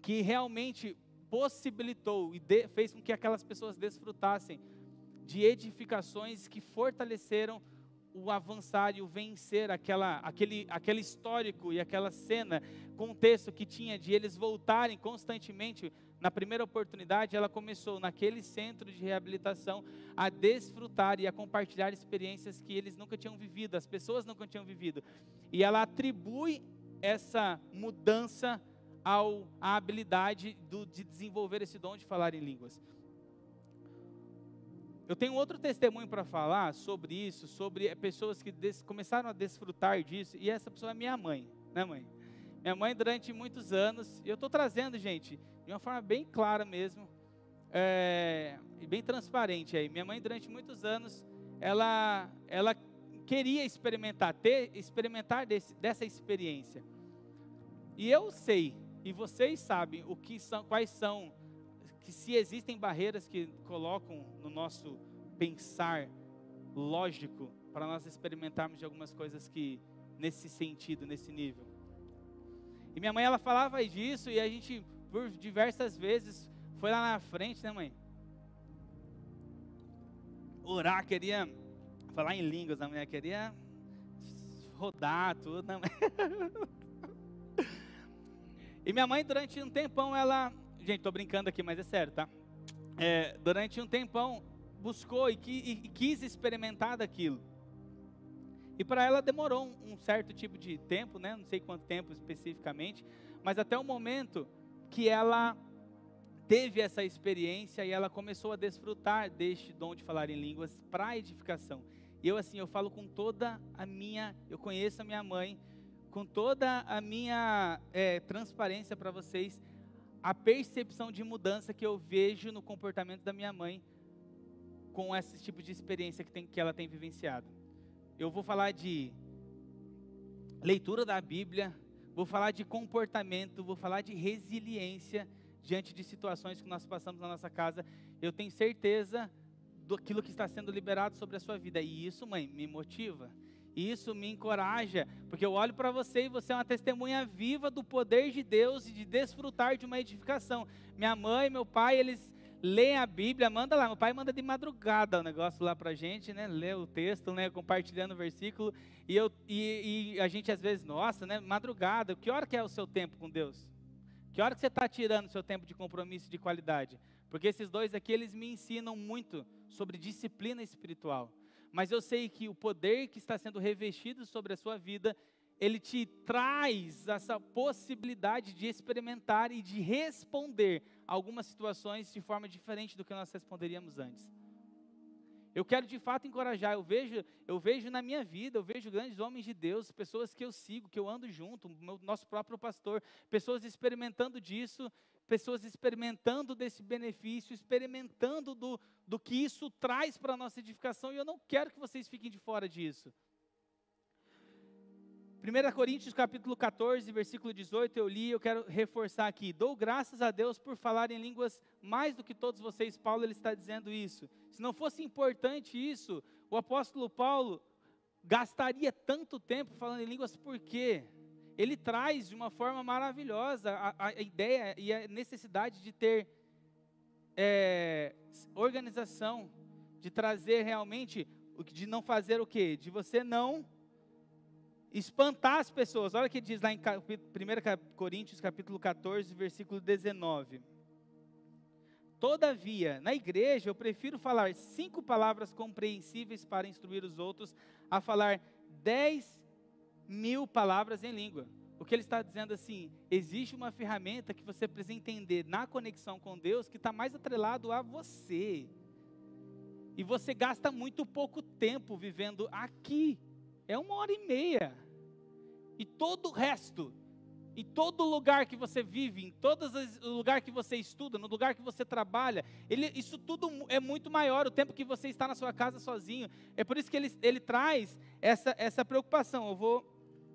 que realmente possibilitou e fez com que aquelas pessoas desfrutassem de edificações que fortaleceram o avançar e o vencer, aquele histórico e aquela cena, contexto que tinha de eles voltarem constantemente. Na primeira oportunidade, ela começou naquele centro de reabilitação a desfrutar e a compartilhar experiências que eles nunca tinham vivido, as pessoas nunca tinham vivido. E ela atribui essa mudança à habilidade de desenvolver esse dom de falar em línguas. Eu tenho outro testemunho para falar sobre isso, sobre pessoas que começaram a desfrutar disso, e essa pessoa é minha mãe, né, mãe? Minha mãe, durante muitos anos, e eu estou trazendo, gente, de uma forma bem clara mesmo, e bem transparente aí. Minha mãe, durante muitos anos, ela queria experimentar dessa experiência. E eu sei, e vocês sabem quais são, que se existem barreiras que colocam no nosso pensar lógico para nós experimentarmos de algumas coisas que nesse sentido, nesse nível. E minha mãe, ela falava disso, e a gente por diversas vezes foi lá na frente, né, mãe? Orar, queria falar em línguas, a mulher queria rodar tudo, né, mãe? E minha mãe, durante um tempão, gente, tô brincando aqui, mas é sério, tá? Durante um tempão, buscou e quis experimentar daquilo. E para ela demorou um certo tipo de tempo, né? Não sei quanto tempo especificamente, mas até o momento que ela teve essa experiência e ela começou a desfrutar deste dom de falar em línguas para edificação. E eu falo com toda a minha, eu conheço a minha mãe, com toda a minha transparência para vocês, a percepção de mudança que eu vejo no comportamento da minha mãe com esse tipo de experiência que ela tem vivenciado. Eu vou falar de leitura da Bíblia, vou falar de comportamento, vou falar de resiliência diante de situações que nós passamos na nossa casa. Eu tenho certeza daquilo que está sendo liberado sobre a sua vida. E isso, mãe, me motiva. E isso me encoraja, porque eu olho para você e você é uma testemunha viva do poder de Deus e de desfrutar de uma edificação. Minha mãe, meu pai, eles leem a Bíblia, manda lá. Meu pai manda de madrugada o negócio lá pra gente, né? Lê o texto, né? Compartilhando o versículo. E a gente às vezes, nossa, né? Madrugada, que hora que é o seu tempo com Deus? Que hora que você está tirando o seu tempo de compromisso de qualidade? Porque esses dois aqui, eles me ensinam muito sobre disciplina espiritual. Mas eu sei que o poder que está sendo revestido sobre a sua vida, ele te traz essa possibilidade de experimentar e de responder algumas situações de forma diferente do que nós responderíamos antes. Eu quero de fato encorajar, eu vejo na minha vida, eu vejo grandes homens de Deus, pessoas que eu sigo, que eu ando junto, nosso próprio pastor, pessoas experimentando disso, pessoas experimentando desse benefício, experimentando do que isso traz para a nossa edificação, e eu não quero que vocês fiquem de fora disso. 1 Coríntios capítulo 14, versículo 18, eu li, eu quero reforçar aqui. Dou graças a Deus por falar em línguas mais do que todos vocês. Paulo, ele está dizendo isso. Se não fosse importante isso, o apóstolo Paulo gastaria tanto tempo falando em línguas, por quê? Ele traz de uma forma maravilhosa a ideia e a necessidade de ter organização, de trazer realmente, de não fazer o quê? De você não espantar as pessoas. Olha o que diz lá em 1 Coríntios capítulo 14, versículo 19. Todavia, na igreja eu prefiro falar 5 palavras compreensíveis para instruir os outros, a falar 10.000 palavras em língua. O que ele está dizendo assim, existe uma ferramenta que você precisa entender na conexão com Deus, que está mais atrelado a você. E você gasta muito pouco tempo vivendo aqui. É 1h30. E todo o resto, em todo lugar que você vive, em todo lugar que você estuda, no lugar que você trabalha, isso tudo é muito maior, o tempo que você está na sua casa sozinho. É por isso que ele traz essa preocupação. Eu vou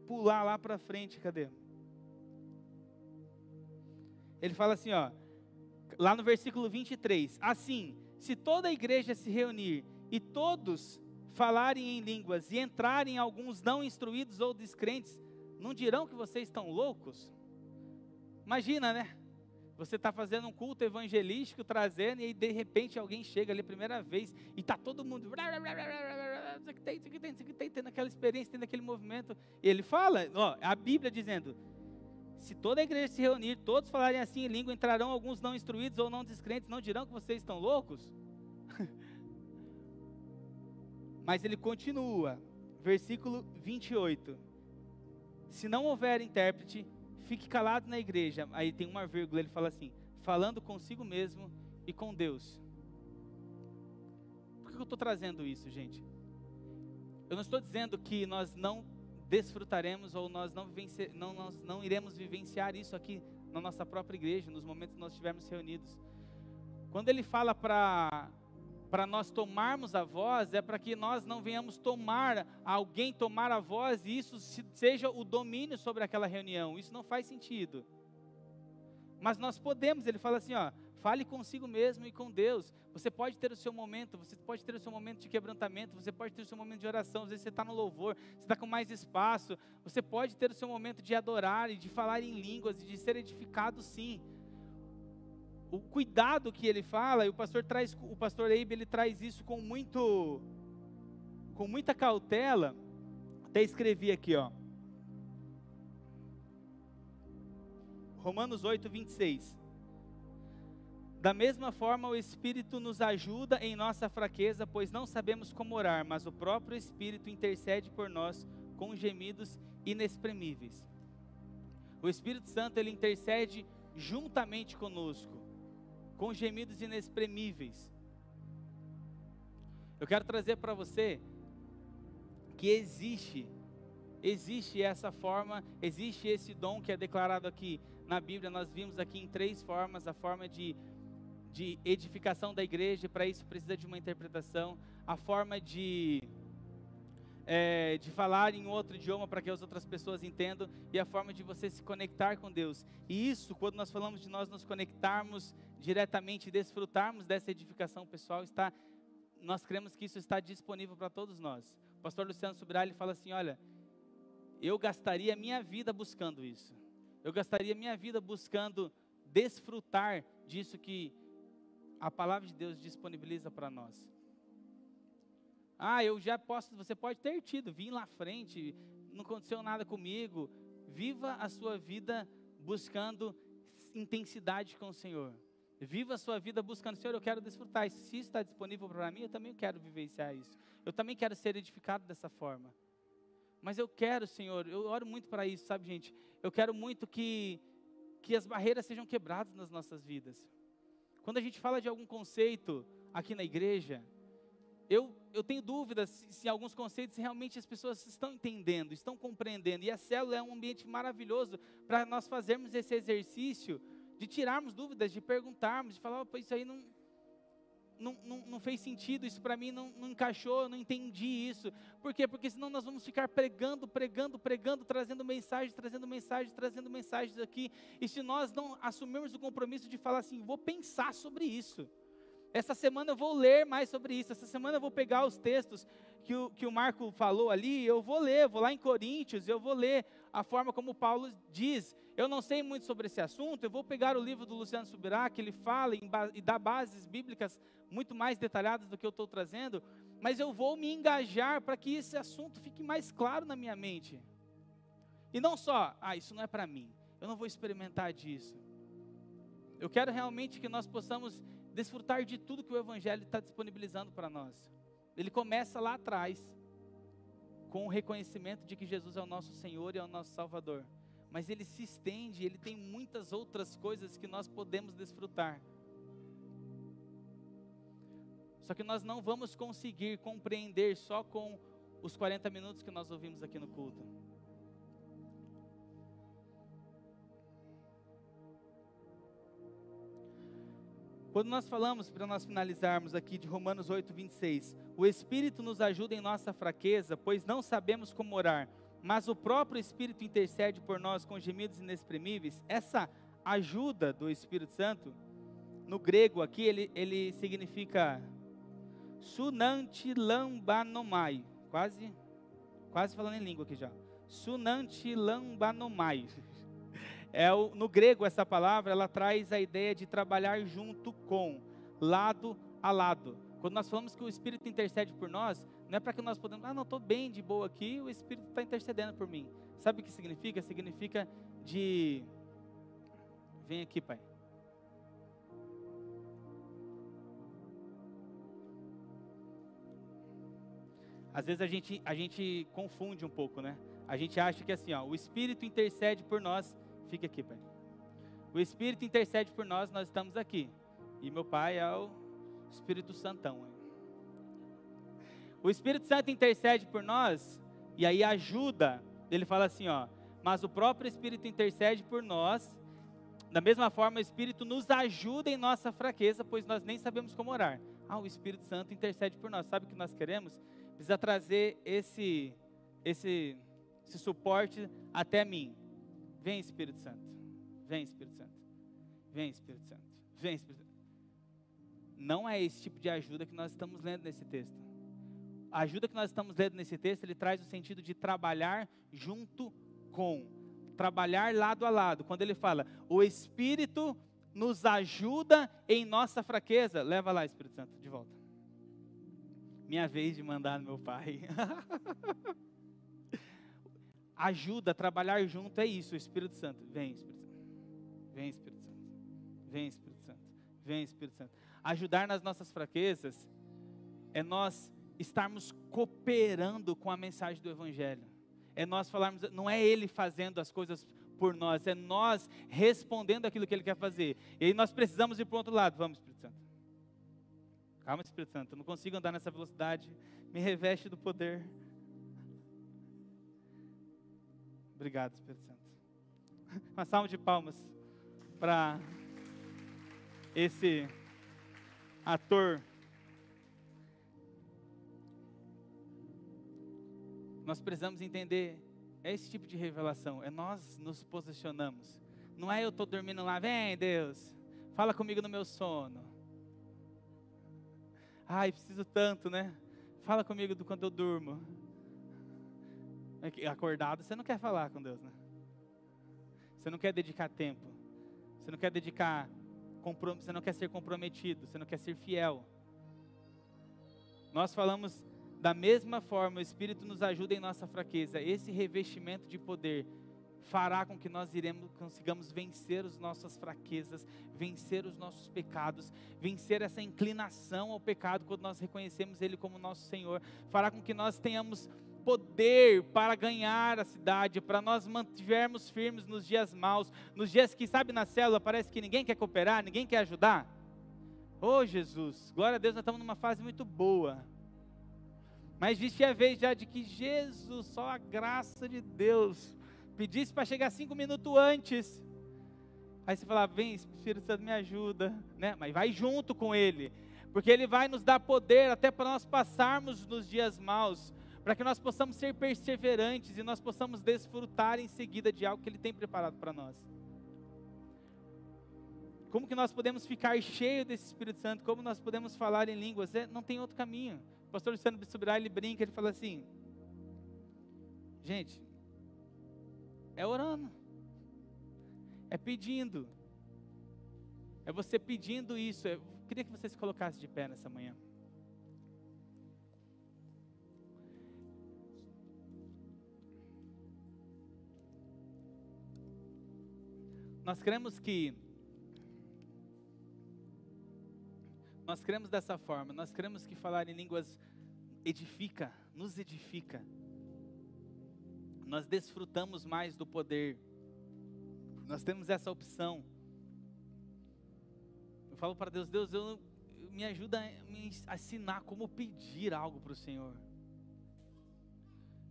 pular lá para frente, cadê? Ele fala assim, ó, lá no versículo 23. Assim, se toda a igreja se reunir e todos falarem em línguas e entrarem alguns não instruídos ou descrentes, não dirão que vocês estão loucos? Imagina, né? Você está fazendo um culto evangelístico, trazendo, e aí de repente alguém chega ali a primeira vez, e está todo mundo, tendo aquela experiência, tendo aquele movimento. E ele fala, ó, a Bíblia dizendo, se toda a igreja se reunir, todos falarem assim em língua, entrarão alguns não instruídos ou não descrentes, não dirão que vocês estão loucos? Mas ele continua, versículo 28. Se não houver intérprete, fique calado na igreja. Aí tem uma vírgula, ele fala assim, falando consigo mesmo e com Deus. Por que eu estou trazendo isso, gente? Eu não estou dizendo que nós não desfrutaremos ou nós não iremos vivenciar isso aqui na nossa própria igreja, nos momentos que nós estivermos reunidos. Quando ele fala para nós tomarmos a voz, é para que nós não venhamos alguém tomar a voz e isso seja o domínio sobre aquela reunião. Isso não faz sentido. Mas nós podemos, ele fala assim, ó, fale consigo mesmo e com Deus. Você pode ter o seu momento, você pode ter o seu momento de quebrantamento, você pode ter o seu momento de oração, às vezes você está no louvor, você está com mais espaço, você pode ter o seu momento de adorar e de falar em línguas e de ser edificado, sim. O cuidado que ele fala, e o pastor Abe, ele traz isso com muita cautela. Até escrevi aqui, ó. Romanos 8, 26. Da mesma forma, o Espírito nos ajuda em nossa fraqueza, pois não sabemos como orar, mas o próprio Espírito intercede por nós com gemidos inexprimíveis. O Espírito Santo, ele intercede juntamente conosco, com gemidos inexprimíveis. Eu quero trazer para você que existe essa forma, existe esse dom que é declarado aqui na Bíblia. Nós vimos aqui em 3 formas: a forma de edificação da igreja, para isso precisa de uma interpretação; a forma de falar em outro idioma para que as outras pessoas entendam, e a forma de você se conectar com Deus. E isso, quando nós falamos de nós nos conectarmos diretamente, desfrutarmos dessa edificação pessoal, nós cremos que isso está disponível para todos nós. O pastor Luciano Subirá, ele fala assim: olha, eu gastaria minha vida buscando isso, eu gastaria minha vida buscando desfrutar disso que a palavra de Deus disponibiliza para nós. Eu já posso, você pode ter tido, vim lá frente, não aconteceu nada comigo. Viva a sua vida buscando intensidade com o Senhor. Viva a sua vida buscando: Senhor, eu quero desfrutar isso. Se isso está disponível para mim, eu também quero vivenciar isso. Eu também quero ser edificado dessa forma. Mas eu quero, Senhor, eu oro muito para isso, sabe, gente? Eu quero muito que as barreiras sejam quebradas nas nossas vidas. Quando a gente fala de algum conceito aqui na igreja, eu tenho dúvidas se alguns conceitos realmente as pessoas estão entendendo, estão compreendendo. E a célula é um ambiente maravilhoso para nós fazermos esse exercício de tirarmos dúvidas, de perguntarmos, de falar: isso aí não fez sentido, isso para mim não encaixou, eu não entendi isso. Por quê? Porque senão nós vamos ficar pregando, trazendo mensagens aqui. E se nós não assumirmos o compromisso de falar assim: vou pensar sobre isso, essa semana eu vou ler mais sobre isso, essa semana eu vou pegar os textos que o Marco falou ali, eu vou ler, vou lá em Coríntios, eu vou ler a forma como Paulo diz. Eu não sei muito sobre esse assunto, eu vou pegar o livro do Luciano Subirá, que ele fala e dá bases bíblicas muito mais detalhadas do que eu estou trazendo, mas eu vou me engajar para que esse assunto fique mais claro na minha mente. E não só: isso não é para mim, eu não vou experimentar disso. Eu quero realmente que nós possamos desfrutar de tudo que o Evangelho está disponibilizando para nós. Ele começa lá atrás, com o reconhecimento de que Jesus é o nosso Senhor e é o nosso Salvador. Mas ele se estende, ele tem muitas outras coisas que nós podemos desfrutar. Só que nós não vamos conseguir compreender só com os 40 minutos que nós ouvimos aqui no culto. Quando nós falamos, para nós finalizarmos aqui, de Romanos 8, 26, o Espírito nos ajuda em nossa fraqueza, pois não sabemos como orar, mas o próprio Espírito intercede por nós com gemidos inexprimíveis. Essa ajuda do Espírito Santo, no grego aqui, ele significa sunantilambanomai, quase falando em língua aqui já, sunantilambanomai. No grego, essa palavra, ela traz a ideia de trabalhar junto com, lado a lado. Quando nós falamos que o Espírito intercede por nós, não é para que nós podemos: não, estou bem de boa aqui, o Espírito está intercedendo por mim. Sabe o que significa? Significa vem aqui, Pai. Às vezes a gente confunde um pouco, né? A gente acha que assim, o Espírito intercede por nós. Fica aqui, Pai. O Espírito intercede por nós, nós estamos aqui. E meu Pai é o Espírito Santão. O Espírito Santo intercede por nós, e aí ajuda. Ele fala assim, mas o próprio Espírito intercede por nós. Da mesma forma, o Espírito nos ajuda em nossa fraqueza, pois nós nem sabemos como orar. O Espírito Santo intercede por nós. Sabe o que nós queremos? Precisa trazer esse suporte até mim. Vem, Espírito Santo. Vem, Espírito Santo. Vem, Espírito Santo. Vem, Espírito Santo. Não é esse tipo de ajuda que nós estamos lendo nesse texto. A ajuda que nós estamos lendo nesse texto, ele traz o sentido de trabalhar junto com, trabalhar lado a lado. Quando ele fala, o Espírito nos ajuda em nossa fraqueza. Leva lá, Espírito Santo, de volta. Minha vez de mandar no meu Pai. Ajuda, trabalhar junto é isso, o Espírito Santo. Vem, Espírito Santo. Vem, Espírito Santo. Vem, Espírito Santo. Vem, Espírito Santo. Ajudar nas nossas fraquezas é nós estarmos cooperando com a mensagem do Evangelho. É nós falarmos, não é Ele fazendo as coisas por nós, é nós respondendo aquilo que Ele quer fazer. E aí nós precisamos ir para o outro lado. Vamos, Espírito Santo. Calma, Espírito Santo, eu não consigo andar nessa velocidade. Me reveste do poder. Obrigado, Espírito Santo. Uma salva de palmas para esse ator. Nós precisamos entender, é esse tipo de revelação, é nós nos posicionamos. Não é eu estou dormindo lá, vem Deus, fala comigo no meu sono. Ai, preciso tanto, né? Fala comigo do quando eu durmo. Acordado, você não quer falar com Deus, né? Você não quer dedicar tempo. Você não quer dedicar, você não quer ser comprometido, você não quer ser fiel. Nós falamos da mesma forma, o Espírito nos ajuda em nossa fraqueza. Esse revestimento de poder fará com que nós consigamos vencer as nossas fraquezas, vencer os nossos pecados, vencer essa inclinação ao pecado quando nós reconhecemos Ele como nosso Senhor. Fará com que nós tenhamos poder para ganhar a cidade, para nós mantivermos firmes nos dias maus, nos dias que, sabe, na célula parece que ninguém quer cooperar, ninguém quer ajudar. Oh Jesus, glória a Deus, nós estamos numa fase muito boa. Mas existe a vez já de que Jesus, só a graça de Deus, pedisse para chegar 5 minutos antes. Aí você fala, vem Espírito Santo, me ajuda, né? Mas vai junto com Ele, porque Ele vai nos dar poder até para nós passarmos nos dias maus, para que nós possamos ser perseverantes e nós possamos desfrutar em seguida de algo que Ele tem preparado para nós. Como que nós podemos ficar cheios desse Espírito Santo? Como nós podemos falar em línguas? Não tem outro caminho. O pastor Luciano Subirá, ele brinca, ele fala assim, gente, é orando, é pedindo, é você pedindo isso. Eu queria que você se colocasse de pé nessa manhã. Nós cremos dessa forma, nós cremos que falar em línguas edifica, nos edifica. Nós desfrutamos mais do poder, nós temos essa opção. Eu falo para Deus, me ajuda a me ensinar como pedir algo para o Senhor.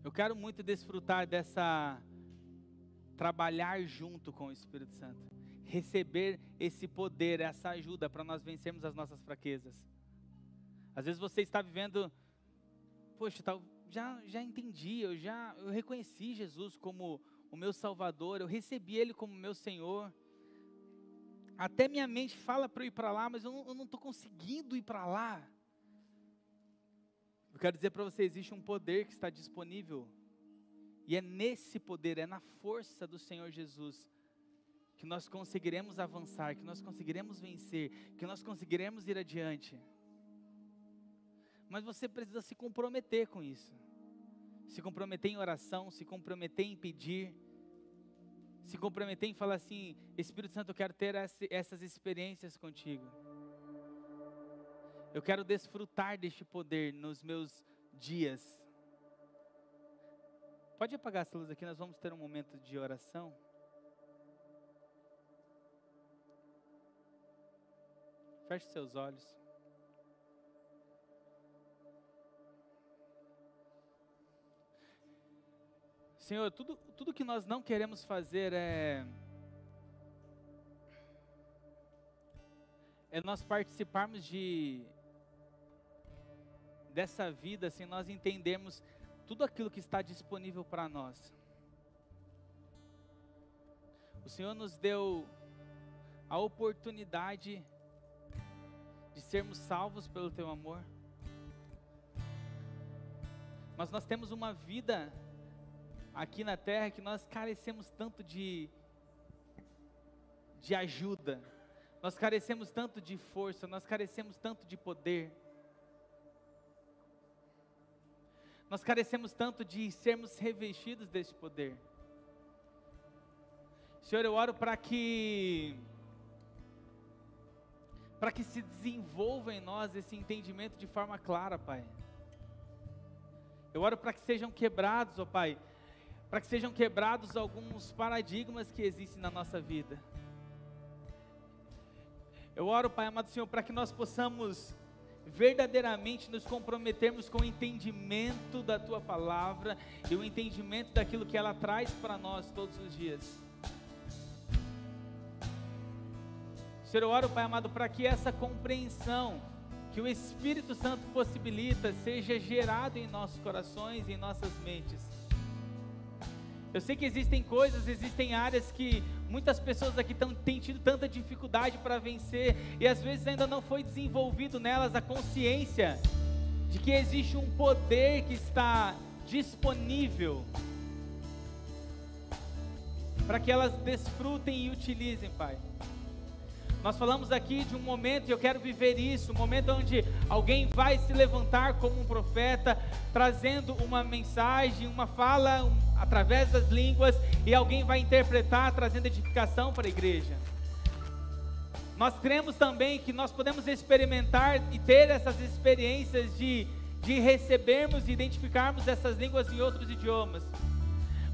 Eu quero muito desfrutar trabalhar junto com o Espírito Santo, receber esse poder, essa ajuda para nós vencermos as nossas fraquezas. Às vezes você está vivendo, poxa, já entendi, eu reconheci Jesus como o meu Salvador, eu recebi Ele como meu Senhor, até minha mente fala para eu ir para lá, mas eu não estou conseguindo ir para lá. Eu quero dizer para você, existe um poder que está disponível, e é nesse poder, é na força do Senhor Jesus, que nós conseguiremos avançar, que nós conseguiremos vencer, que nós conseguiremos ir adiante. Mas você precisa se comprometer com isso. Se comprometer em oração, se comprometer em pedir, se comprometer em falar assim, Espírito Santo, eu quero ter essas experiências contigo. Eu quero desfrutar deste poder nos meus dias. Pode apagar essa luz aqui, nós vamos ter um momento de oração. Feche seus olhos. Senhor, tudo que nós não queremos fazer é nós participarmos dessa vida, sem nós entendermos tudo aquilo que está disponível para nós. O Senhor nos deu a oportunidade de sermos salvos pelo Teu amor. Mas nós temos uma vida aqui na terra que nós carecemos tanto de ajuda, nós carecemos tanto de força, nós carecemos tanto de poder, nós carecemos tanto de sermos revestidos desse poder. Senhor, eu oro para que para que se desenvolva em nós esse entendimento de forma clara, Pai. Eu oro para que sejam quebrados, ó Pai, para que sejam quebrados alguns paradigmas que existem na nossa vida. Eu oro, Pai amado Senhor, para que nós possamos verdadeiramente nos comprometermos com o entendimento da Tua Palavra e o entendimento daquilo que ela traz para nós todos os dias. Senhor, eu oro, Pai amado, para que essa compreensão que o Espírito Santo possibilita seja gerado em nossos corações e em nossas mentes. Eu sei que existem coisas, existem áreas que muitas pessoas aqui têm tido tanta dificuldade para vencer, e às vezes ainda não foi desenvolvido nelas a consciência de que existe um poder que está disponível para que elas desfrutem e utilizem, Pai. Nós falamos aqui de um momento, e eu quero viver isso, um momento onde alguém vai se levantar como um profeta, trazendo uma mensagem, uma fala através das línguas, e alguém vai interpretar, trazendo edificação para a igreja. Nós cremos também que nós podemos experimentar e ter essas experiências de recebermos e identificarmos essas línguas em outros idiomas.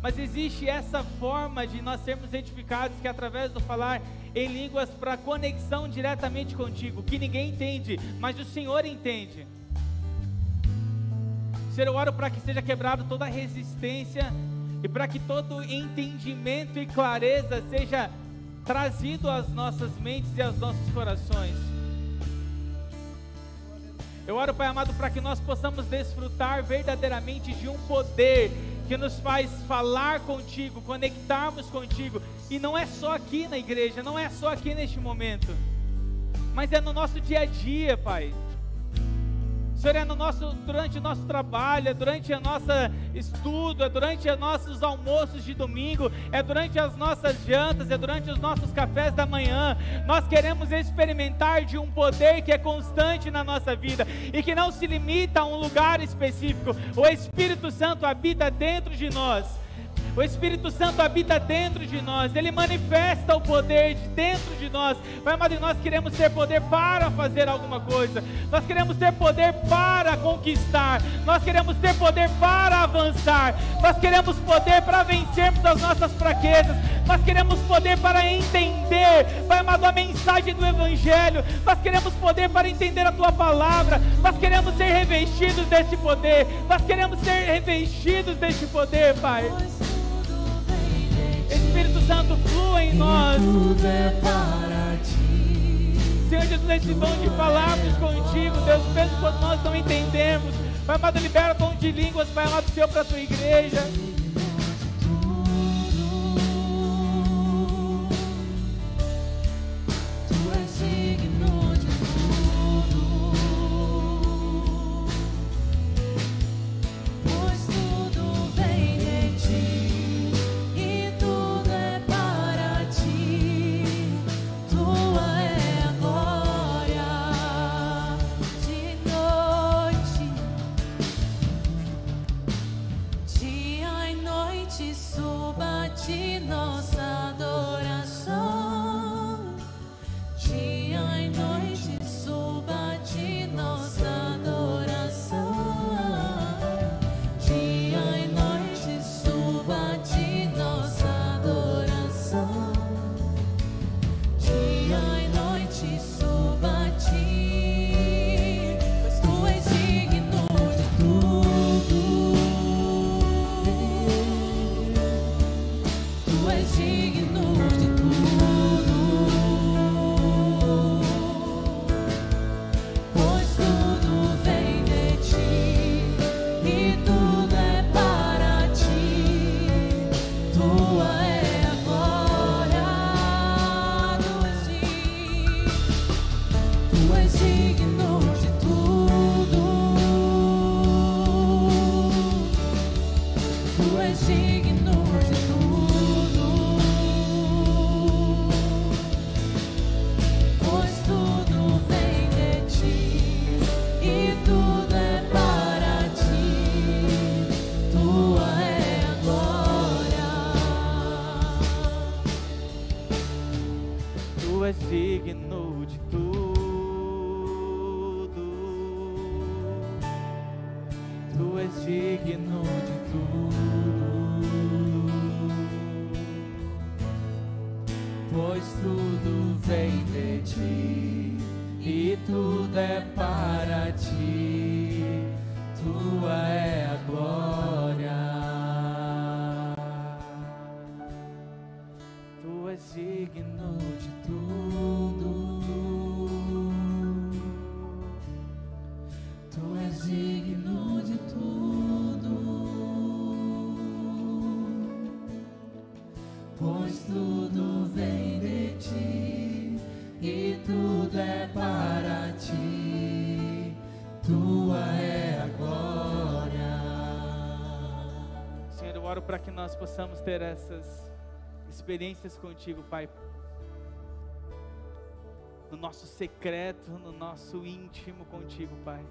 Mas existe essa forma de nós sermos edificados, que é através do falar em línguas para conexão diretamente contigo, que ninguém entende, mas o Senhor entende. Senhor, eu oro para que seja quebrado toda a resistência e para que todo entendimento e clareza seja trazido às nossas mentes e aos nossos corações. Eu oro, Pai amado, para que nós possamos desfrutar verdadeiramente de um poder que nos faz falar contigo, conectarmos contigo, e não é só aqui na igreja, não é só aqui neste momento, mas é no nosso dia a dia, Pai. Senhor, é durante o nosso trabalho, é durante o nosso estudo, é durante os nossos almoços de domingo, é durante as nossas jantas, é durante os nossos cafés da manhã. Nós queremos experimentar de um poder que é constante na nossa vida e que não se limita a um lugar específico. O Espírito Santo habita dentro de nós. O Espírito Santo habita dentro de nós, Ele manifesta o poder de dentro de nós. Pai amado, nós queremos ter poder para fazer alguma coisa, nós queremos ter poder para conquistar, nós queremos ter poder para avançar, nós queremos poder para vencermos as nossas fraquezas, nós queremos poder para entender, Pai amado, a mensagem do Evangelho, nós queremos poder para entender a Tua Palavra, nós queremos ser revestidos deste poder, nós queremos ser revestidos deste poder, Pai. Espírito Santo, flua em nós. Tudo é para ti. Senhor Jesus, nesse dom de falarmos contigo, Deus, mesmo quando nós não entendemos, Pai amado, libera o dom de línguas, Pai amado, Senhor, para a Tua igreja. Tu és digno de tudo, pois tudo vem de ti. I és digno de tudo, pois tudo vem de ti e tudo é para ti, tua é a glória. Tu és digno de tudo, tu és digno de tudo, pois tudo vem de ti e tudo é para ti, tua é a glória. Senhor, eu oro para que nós possamos ter essas experiências contigo, Pai, no nosso secreto, no nosso íntimo contigo, Pai.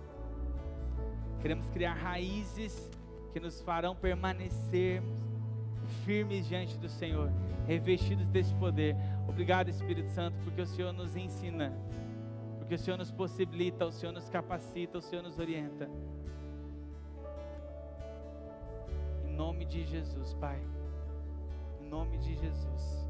Queremos criar raízes que nos farão permanecer firmes diante do Senhor, revestidos desse poder. Obrigado, Espírito Santo, porque o Senhor nos ensina, porque o Senhor nos possibilita, o Senhor nos capacita, o Senhor nos orienta. Em nome de Jesus, Pai. Em nome de Jesus.